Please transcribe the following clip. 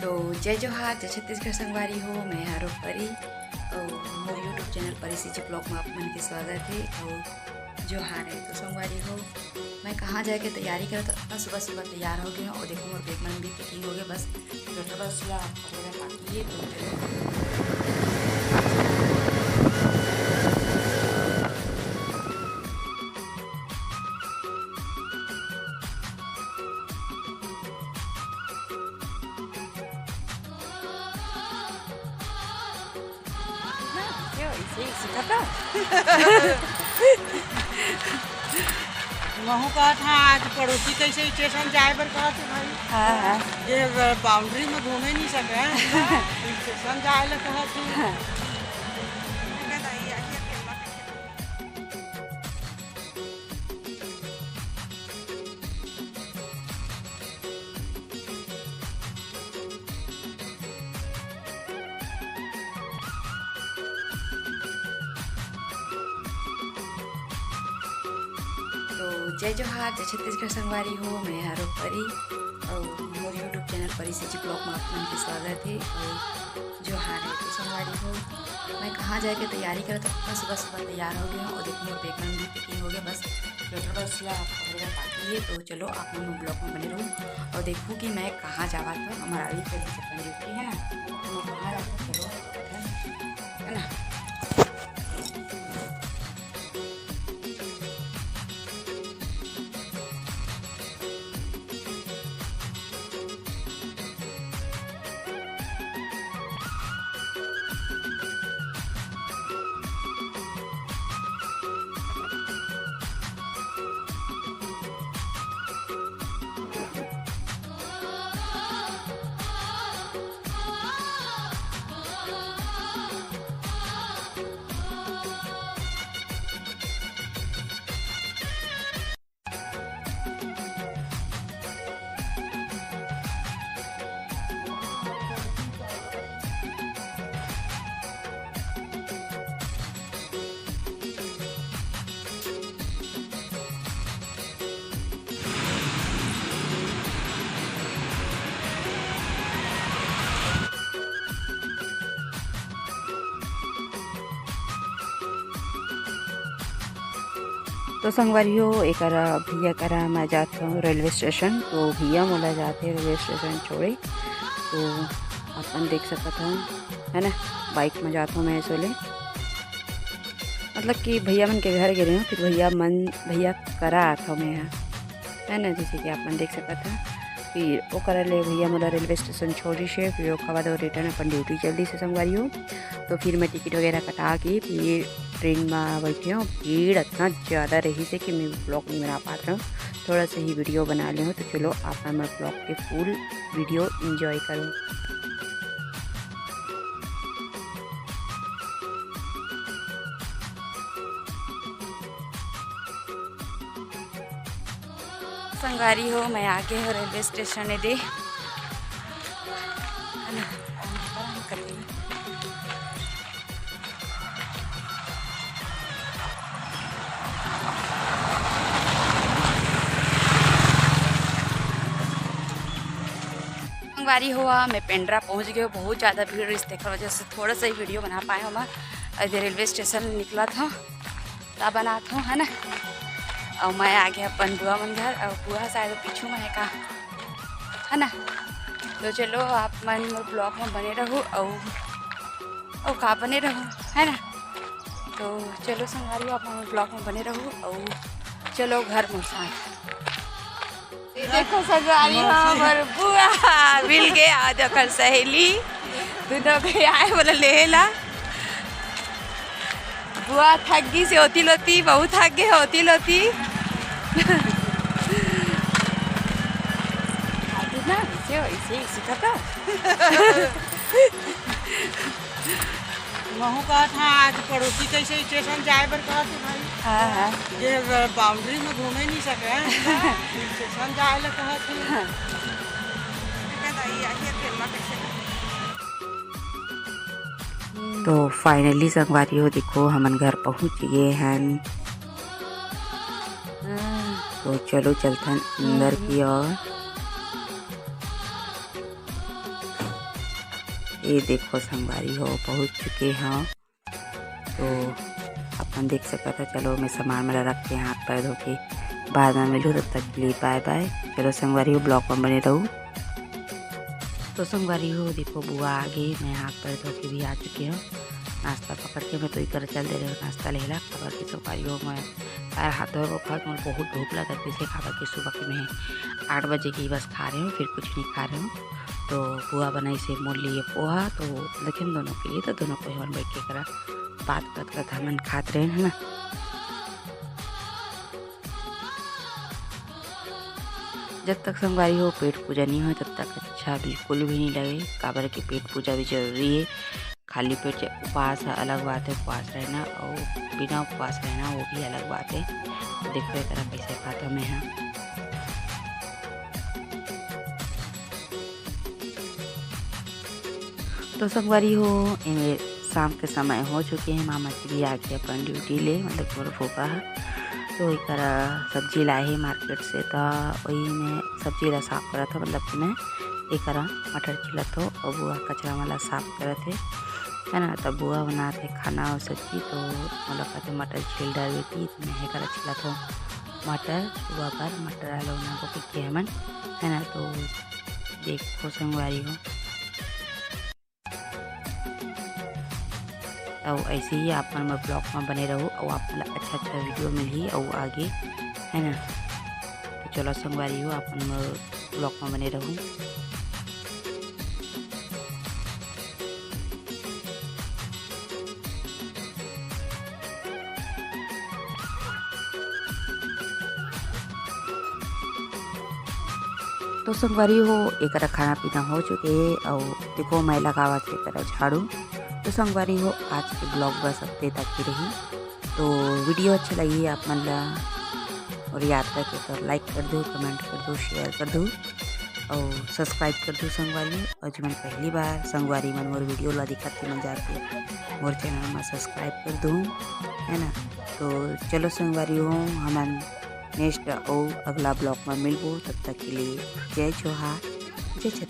तो जय जोहार, जय छत्तीसगढ़ संगवारी हो। मैं हारो परी और मोर यूट्यूब चैनल परी सीजी ब्लॉग में आप मन के स्वागत है और जोहार है। तो संगवारी हो, मैं कहाँ जाए के तैयारी करा तो अपना सुबह सुबह तैयार हो गए और देखो मोर बैग मन भी पैकिंग हो गया। बस तो बस बाकी है महू कहा था आज पड़ोसी कैसे स्टेशन जाए बर कहा थे भाई। हाँ ये बाउंड्री में घूमे नहीं सके स्टेशन जाए ला कहा थी। तो जय जोहार, जय छत्तीसगढ़ संगवारी हो। मैं हारो परी और मोर यूट्यूब चैनल परी सीजी ब्लॉग में आप मन के स्वागत है और जोहार है। तो संगवारी हो, मैं कहाँ जाए के तैयारी करा तो अपना सुबह सुबह तैयार हो गया और देखिए बैग मन भी पैकिंग हो गया। बस बाकी है तो चलो आप लोग ब्लॉग में बने रहो और देखो कि मैं कहाँ जावा था। हमारा अभी अपन ड्यूटी है ना, तो मैं कहाँ जाता चलो है ना। तो संगवारी हो एक भैया करा मैं जाता हूँ रेलवे स्टेशन। तो भैया मोला जाते रेलवे स्टेशन छोड़े तो अपन देख सकता हूँ है ना। बाइक में जाता हूँ मैं इसलिए मतलब कि भैया मन के घर गिरे हूँ, फिर भैया करा आता हूँ मैं यहाँ है ना। जैसे कि आप मन देख सकते हैं फिर वो कर ले भैया मोला रेलवे स्टेशन छोड़ी से फिर वो बाद रिटर्न अपन ड्यूटी जल्दी से संगवारी हो। तो फिर मैं टिकट वगैरह कटा के फिर ट्रेन में बैठी हूँ। भीड़ इतना ज़्यादा रही से कि मैं ब्लॉग नहीं बना पा रहा हूँ, थोड़ा सा ही वीडियो बना ली हूँ। तो चलो आप मैं ब्लॉग के फुल वीडियो एंजॉय करूँ। संगवारी हो, मैं आगे हो रेलवे स्टेशन दे संगवारी हुआ। मैं पेंड्रा पहुंच गया, बहुत ज़्यादा भीड़ रिश्ते की वजह से थोड़ा सा ही वीडियो बना पाए हम। इधर रेलवे स्टेशन निकला था तब बना था है ना। और मैं आ गया अपन बुआ मन घर और बुआ शायद पीछू में है का है ना। तो चलो आप मन ब्लॉग में बने रहो और का बने रहो है ना। तो चलो संगवारी आप मन ब्लॉग में बने रहो और चलो घर में साथ देखो संगवारी हमार बुआ मिल गए आज ओकर सहेली दोनों के आए बोला लेला। बुआ थक गई से होती लोती, बहुत थक गए होती लोती ना इसे सिखाता। महू कहा था आज पड़ोसी कैसे स्टेशन जाए बर कहा थे भाई। हाँ ये बाउंड्री में घूमे नहीं सके स्टेशन जाए ला कहा थी। तो फाइनली संगवारी हो देखो हमन घर पहुँच गए हैं। तो चलो चलते हैं अंदर की ओर। ये देखो संगवारी हो पहुँच चुके हैं। तो अपन देख सकता था। चलो मैं सामान मेरा रख के हाथ पैर धो के बाद में मिलूँ, तब तक के लिए बाय बाय। चलो संगवारी हो ब्लॉग में बने रहूँ। तो संगवारी हो देखो बुआ आ गई, मैं हाथ पैर धो के भी आ चुकी हूँ। नाश्ता पकड़ के मैं तो इधर चल दे रही हूँ नाश्ता लेला खबर की। संगवारी हो मैं पैर हाथ धो खा मुझे बहुत भूख लगा थी, इसे खबर की सुबह के मैं 8 बजे की बस खा रही हूँ, फिर कुछ नहीं खा रही हूँ। तो बुआ बनाई से मोल लिए पोहा, तो लेकिन दोनों के लिए तो दोनों को हम बैठ के करा बात करते हमन खाते रहे है ना। जब तक संगवारी हो पेट पूजा नहीं हो तब तक अच्छा बिल्कुल भी नहीं लगे। काबर की पेट पूजा भी जरूरी है। खाली पेट उपवास अलग बात है, उपवास रहना और बिना उपवास रहना वो भी अलग बात है। तो देखो ये तरह कैसे खाता मैं है। तो संगवारी हो इन्हें शाम के समय हो चुके हैं। मामा जी भी आके अपन ड्यूटी ले मतलब थोड़ा फोका है। तो एक सब्जी लाए है मार्केट से, तो वही मैं सब्जी ला साफ करा था, मतलब कि मैं एक मटर छिलत हो और बुआ कचरा वाला साफ करे थे है ना। तब बुआ बना थे खाना और सब्जी, तो मतलब कहते मटर छिल डाल थी, तो मैं करा छिलत हो मटर सुबह पर मटर आलू बना को पिके हमन है ना। तो देखो संगवारी हो तो ऐसे ही आप मन ब्लॉग में बने रहो और आप अच्छा अच्छा वीडियो मिली और आगे है ना। तो चलो संगवारी हो आप ब्लॉग में बने रहो। तो संगवारी हो एक खाना पीना हो चुके और देखो मैं लगावा थे झाड़ू। तो संगवारी हो आज के ब्लॉग बस हफ्ते तक ही रही। तो वीडियो अच्छा लगी आप मन ला और याद करके तो लाइक कर दो, कमेंट कर दो, शेयर कर दो और सब्सक्राइब कर दो संगवारी। और जो मैं पहली बार संगवारी मन मोर वीडियो ला दिखत मन जाके मोर चैनल में सब्सक्राइब कर दूँ है ना। तो चलो संगवारी हो हमन नेक्स्ट और अगला ब्लॉग में मिलबो, तब तक के लिए जय जोहार जय छत्तीसगढ़।